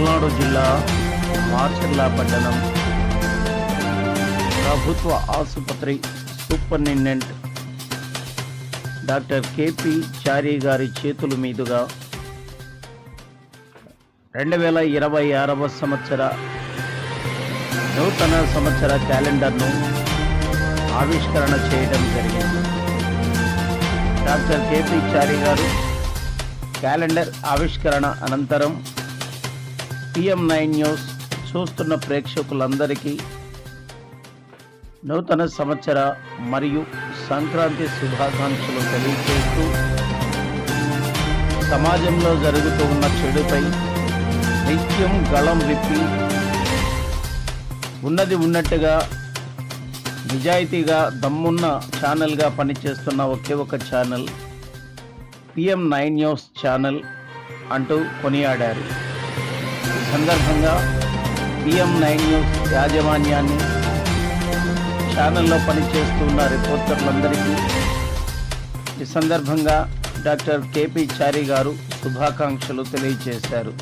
పల్నాడు జిల్లా మాచర్ల పట్టణం ప్రభుత్వ ఆసుపత్రి సూపరింటెండెంట్ డాక్టర్ కేపీ చారి గారి చేతుల మీదుగా 2026వ సంవత్సర నూతన సంవత్సర క్యాలెండర్ను ఆవిష్కరణ చేయడం జరిగింది. డాక్టర్ కేపీ చారి గారు క్యాలెండర్ ఆవిష్కరణ అనంతరం PM9 న్యూస్ చూస్తున్న ప్రేక్షకులందరికీ నూతన సంవత్సర మరియు సంక్రాంతి శుభాకాంక్షలు తెలియజేస్తూ సమాజంలో జరుగుతూ ఉన్న చెడుపై నిత్యం గళం విప్పి ఉన్నది ఉన్నట్టుగా నిజాయితీగా దమ్మున్న ఛానల్గా పనిచేస్తున్న ఒకే ఒక ఛానల్ PM9 న్యూస్ ఛానల్ అంటూ కొనియాడారు. ఈ సందర్భంగా PM9 న్యూస్ యాజమాన్యాన్ని, ఛానల్లో పనిచేస్తున్న రిపోర్టర్లందరికీ ఈ సందర్భంగా డాక్టర్ కేపీ చారి గారు శుభాకాంక్షలు తెలియజేశారు.